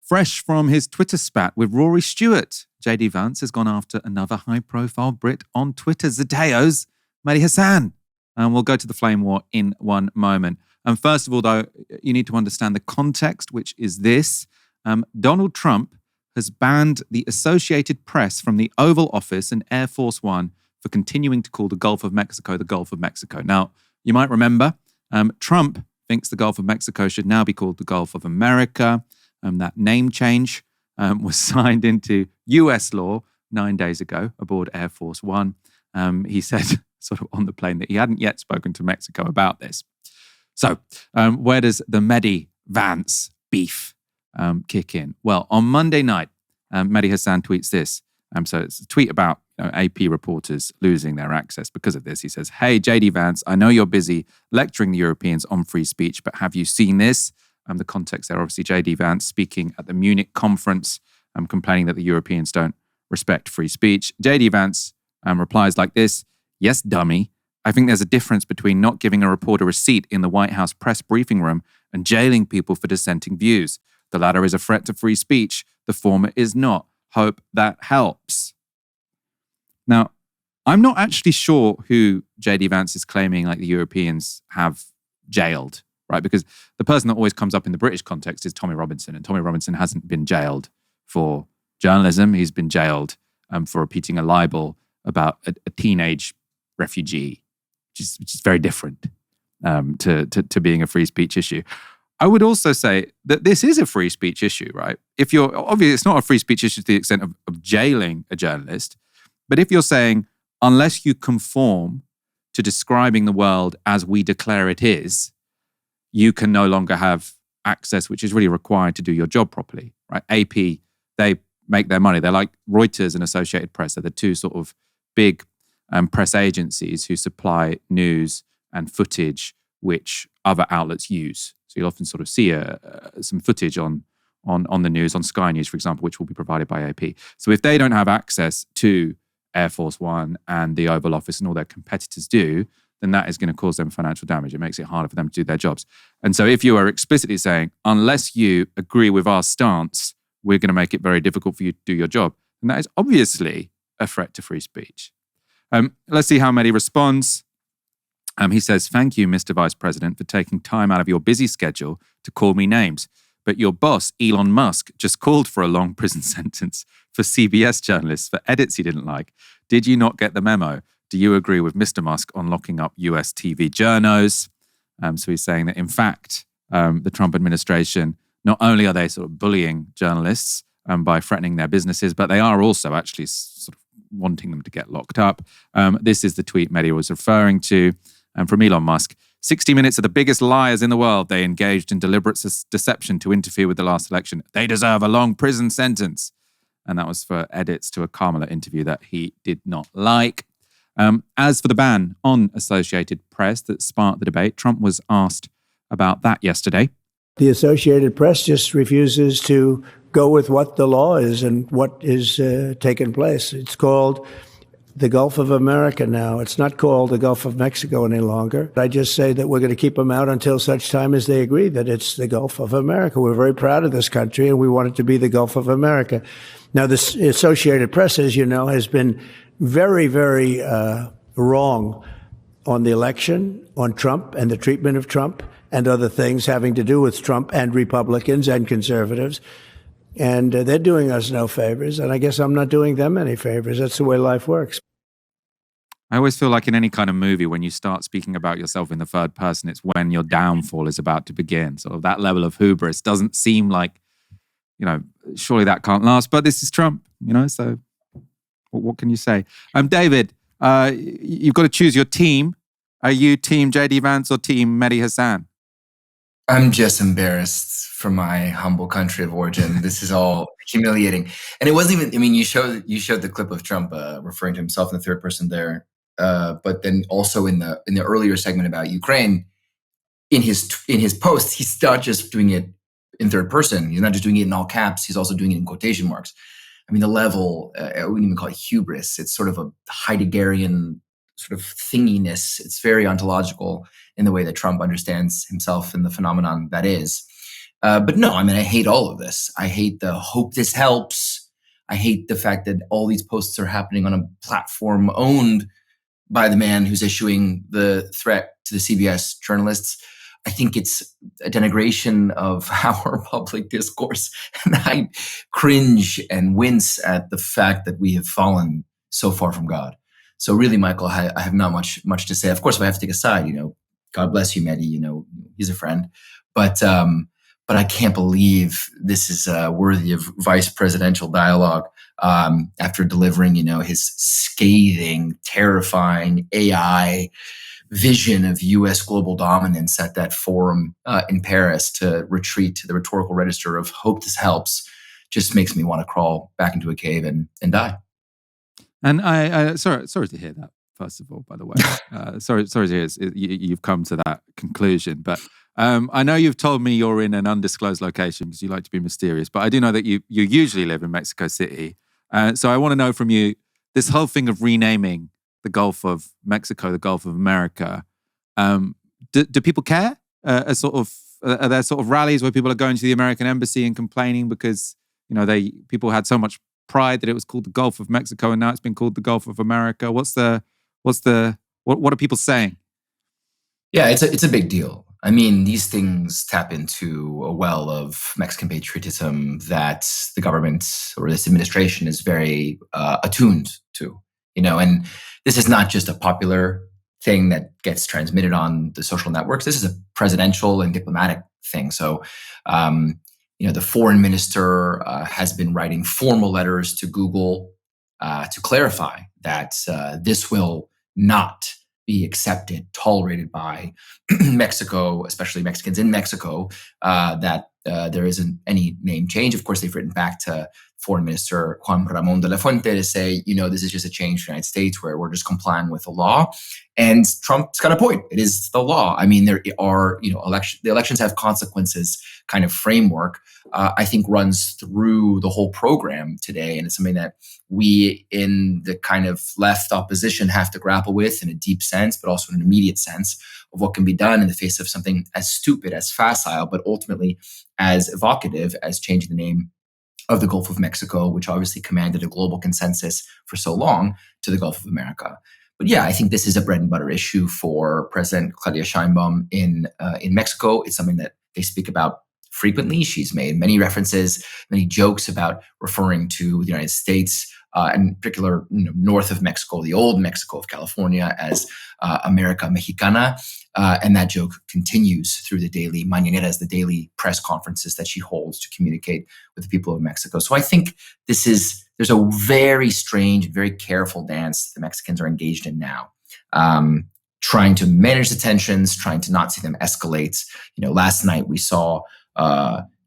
Fresh from his Twitter spat with Rory Stewart, JD Vance has gone after another high-profile Brit on Twitter, Zadeo's Mehdi Hasan. And we'll go to the flame war in one moment. And first of all, though, you need to understand the context, which is this. Donald Trump has banned the Associated Press from the Oval Office and Air Force One for continuing to call the Gulf of Mexico the Gulf of Mexico. Now, you might remember, Trump thinks the Gulf of Mexico should now be called the Gulf of America. That name change was signed into US law 9 days ago aboard Air Force One. He said sort of on the plane that he hadn't yet spoken to Mexico about this. So where does the Mehdi Vance beef kick in? Well, on Monday night, Mehdi Hasan tweets this. So it's a tweet about AP reporters losing their access because of this. He says, "Hey, JD Vance, I know you're busy lecturing the Europeans on free speech, but have you seen this?" The context there, obviously, JD Vance speaking at the Munich conference, complaining that the Europeans don't respect free speech. JD Vance replies like this: "Yes, dummy. I think there's a difference between not giving a reporter a seat in the White House press briefing room and jailing people for dissenting views. The latter is a threat to free speech. The former is not. Hope that helps." Now, I'm not actually sure who JD Vance is claiming like the Europeans have jailed, right? Because the person that always comes up in the British context is Tommy Robinson, and Tommy Robinson hasn't been jailed for journalism. He's been jailed for repeating a libel about a teenage refugee, which is very different to being a free speech issue. I would also say that this is a free speech issue, right? If you're obviously, it's not a free speech issue to the extent of jailing a journalist, but if you're saying unless you conform to describing the world as we declare it is, you can no longer have access, which is really required to do your job properly, right? AP, they make their money. They're like Reuters and Associated Press. They're the two sort of big press agencies who supply news and footage which other outlets use. So you'll often sort of see some footage on the news, on Sky News, for example, which will be provided by AP. So if they don't have access to Air Force One and the Oval Office and all their competitors do, then that is going to cause them financial damage. It makes it harder for them to do their jobs. And so if you are explicitly saying, unless you agree with our stance, we're going to make it very difficult for you to do your job, then that is obviously a threat to free speech. Let's see how Mehdi responds. He says, "Thank you, Mr. Vice President, for taking time out of your busy schedule to call me names. But your boss, Elon Musk, just called for a long prison sentence for CBS journalists for edits he didn't like. Did you not get the memo? Do you agree with Mr. Musk on locking up US TV journos?" So he's saying that, in fact, the Trump administration, not only are they sort of bullying journalists by threatening their businesses, but they are also actually sort of wanting them to get locked up. This is the tweet Mehdi was referring to from Elon Musk. 60 Minutes are the biggest liars in the world. They engaged in deliberate deception to interfere with the last election. They deserve a long prison sentence. And that was for edits to a Kamala interview that he did not like. As for the ban on Associated Press that sparked the debate, Trump was asked about that yesterday. The Associated Press just refuses to go with what the law is and what is taking place. It's called the Gulf of America now. It's not called the Gulf of Mexico any longer. I just say that we're going to keep them out until such time as they agree that it's the Gulf of America. We're very proud of this country, and we want it to be the Gulf of America. Now, the Associated Press, as you know, has been very, very wrong on the election, on Trump and the treatment of Trump and other things having to do with Trump and Republicans and conservatives. And they're doing us no favors, and I guess I'm not doing them any favors. That's the way life works. I always feel like in any kind of movie, when you start speaking about yourself in the third person, it's when your downfall is about to begin. Sort of that level of hubris doesn't seem like, surely that can't last. But this is Trump, so what can you say? David, you've got to choose your team. Are you team JD Vance or team Mehdi Hasan? I'm just embarrassed for my humble country of origin. This is all humiliating. And it wasn't even, you showed the clip of Trump referring to himself in the third person there. But then also in the earlier segment about Ukraine, in his posts, he's not just doing it in third person. He's not just doing it in all caps. He's also doing it in quotation marks. The level, I wouldn't even call it hubris. It's sort of a Heideggerian sort of thinginess. It's very ontological in the way that Trump understands himself and the phenomenon that is. But no, I mean, I hate all of this. I hate the hope this helps. I hate the fact that all these posts are happening on a platform owned by the man who's issuing the threat to the CBS journalists. I think it's a denigration of our public discourse. And I cringe and wince at the fact that we have fallen so far from God. So really, Michael, I have not much to say. Of course, if I have to take a side, God bless you, Mehdi, he's a friend. But I can't believe this is worthy of vice presidential dialogue after delivering, his scathing, terrifying AI vision of U.S. global dominance at that forum in Paris to retreat to the rhetorical register of hope this helps just makes me want to crawl back into a cave and die. And I sorry to hear that. First of all, by the way, sorry to hear you've come to that conclusion. But I know you've told me you're in an undisclosed location because you like to be mysterious. But I do know that you usually live in Mexico City. So I want to know from you this whole thing of renaming the Gulf of Mexico, the Gulf of America. Do people care? Are there sort of rallies where people are going to the American embassy and complaining because people had so much pride that it was called the Gulf of Mexico and now it's been called the Gulf of America? What are people saying? Yeah, it's a big deal. I mean, these things tap into a well of Mexican patriotism that the government or this administration is very attuned to. And this is not just a popular thing that gets transmitted on the social networks. This is a presidential and diplomatic thing. So, the foreign minister has been writing formal letters to Google to clarify that this will not be accepted, tolerated by Mexico, especially Mexicans in Mexico, that there isn't any name change. Of course, they've written back to Foreign Minister Juan Ramon de la Fuente to say, this is just a change to the United States where we're just complying with the law. And Trump's got a point. It is the law. I mean, there are, the elections have consequences kind of framework, I think runs through the whole program today. And it's something that we in the kind of left opposition have to grapple with in a deep sense, but also in an immediate sense of what can be done in the face of something as stupid, as facile, but ultimately as evocative as changing the name of the Gulf of Mexico, which obviously commanded a global consensus for so long, to the Gulf of America. But yeah, I think this is a bread and butter issue for President Claudia Sheinbaum in Mexico. It's something that they speak about frequently. She's made many references, many jokes about referring to the United States, and in particular, north of Mexico, the old Mexico of California, as America Mexicana. And that joke continues through the daily mañaneras, the daily press conferences that she holds to communicate with the people of Mexico. So I think there's a very strange, very careful dance the Mexicans are engaged in now, trying to manage the tensions, trying to not see them escalate. Last night we saw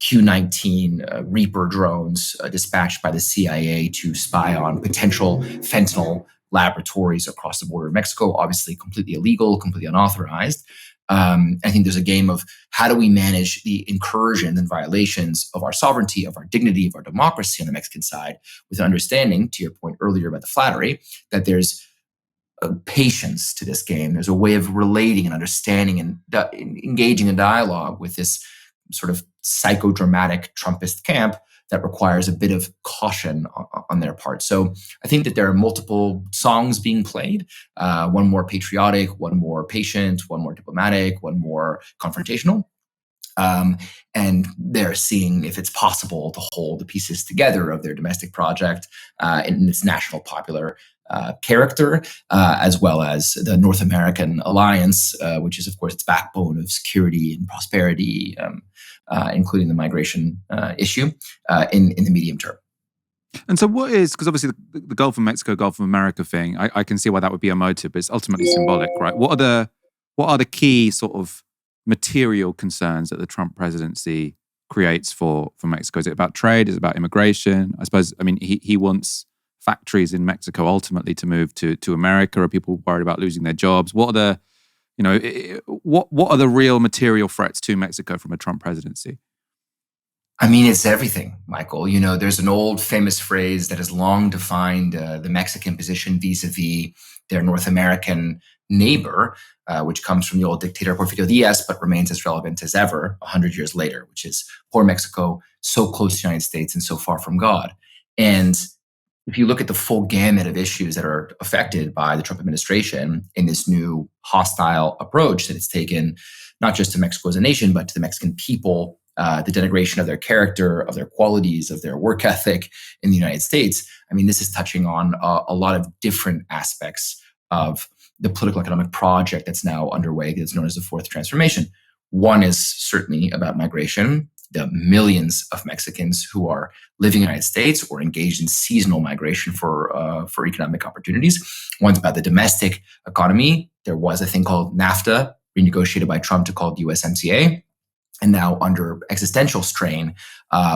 Q-19 Reaper drones dispatched by the CIA to spy on potential fentanyl laboratories across the border of Mexico, obviously completely illegal, completely unauthorized. I think there's a game of how do we manage the incursions and violations of our sovereignty, of our dignity, of our democracy on the Mexican side, with an understanding, to your point earlier about the flattery, that there's a patience to this game. There's a way of relating and understanding and engaging in dialogue with this sort of psychodramatic Trumpist camp that requires a bit of caution on their part. So I think that there are multiple songs being played, one more patriotic, one more patient, one more diplomatic, one more confrontational. And they're seeing if it's possible to hold the pieces together of their domestic project in its national popular character, as well as the North American alliance, which is, of course, its backbone of security and prosperity, including the migration issue in the medium term. And so because obviously the Gulf of Mexico, Gulf of America thing, I can see why that would be a motive, but it's ultimately symbolic, right? What are the key sort of material concerns that the Trump presidency creates for Mexico? Is it about trade? Is it about immigration? I suppose, he wants factories in Mexico ultimately to move to America. Are people worried about losing their jobs? What are the real material threats to Mexico from a Trump presidency? It's everything, Michael. There's an old famous phrase that has long defined the Mexican position vis-a-vis their North American neighbor, which comes from the old dictator Porfirio Diaz, but remains as relevant as ever 100 years later, which is poor Mexico, so close to the United States and so far from God. And if you look at the full gamut of issues that are affected by the Trump administration in this new hostile approach that it's taken, not just to Mexico as a nation, but to the Mexican people, the denigration of their character, of their qualities, of their work ethic in the United States. I mean, this is touching on a lot of different aspects of the political economic project that's now underway, that's known as the Fourth Transformation. One is certainly about migration, the millions of Mexicans who are living in the United States or engaged in seasonal migration for economic opportunities. One's about the domestic economy. There was a thing called NAFTA, renegotiated by Trump to call it USMCA. And now under existential strain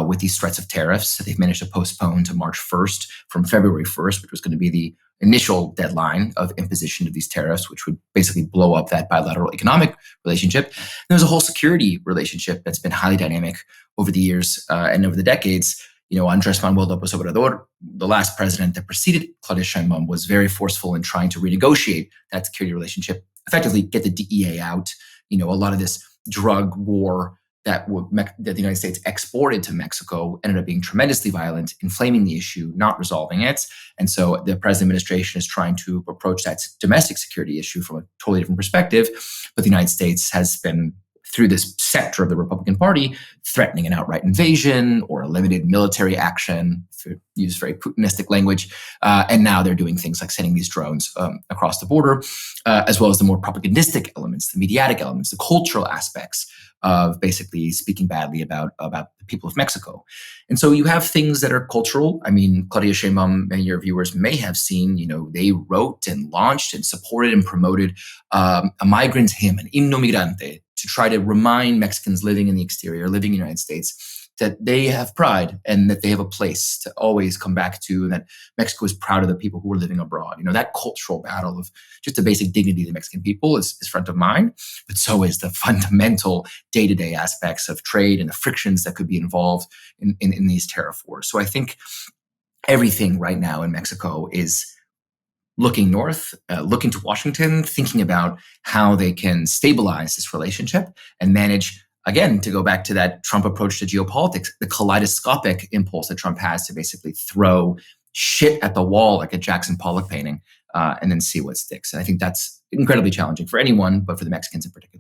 with these threats of tariffs, they've managed to postpone to March 1st from February 1st, which was going to be the initial deadline of imposition of these tariffs, which would basically blow up that bilateral economic relationship. And there's a whole security relationship that's been highly dynamic over the years and over the decades. Andrés Manuel López Obrador, the last president that preceded Claudia Sheinbaum, was very forceful in trying to renegotiate that security relationship, effectively get the DEA out. A lot of this drug war that the United States exported to Mexico ended up being tremendously violent, inflaming the issue, not resolving it. And so the present administration is trying to approach that domestic security issue from a totally different perspective. But the United States has been, through this sector of the Republican Party, threatening an outright invasion or a limited military action, to use very Putinistic language. And now they're doing things like sending these drones across the border, as well as the more propagandistic elements, the mediatic elements, the cultural aspects of basically speaking badly about the people of Mexico. And so you have things that are cultural. I mean, Claudia Sheinbaum, many of your viewers may have seen, they wrote and launched and supported and promoted a migrant hymn, an himno migrante, to try to remind Mexicans living in the exterior, living in the United States, that they have pride and that they have a place to always come back to, and that Mexico is proud of the people who are living abroad. That cultural battle of just the basic dignity of the Mexican people is front of mind, but so is the fundamental day-to-day aspects of trade and the frictions that could be involved in these tariff wars. So I think everything right now in Mexico is looking north, looking to Washington, thinking about how they can stabilize this relationship and manage, again, to go back to that Trump approach to geopolitics, the kaleidoscopic impulse that Trump has to basically throw shit at the wall like a Jackson Pollock painting and then see what sticks. And I think that's incredibly challenging for anyone, but for the Mexicans in particular.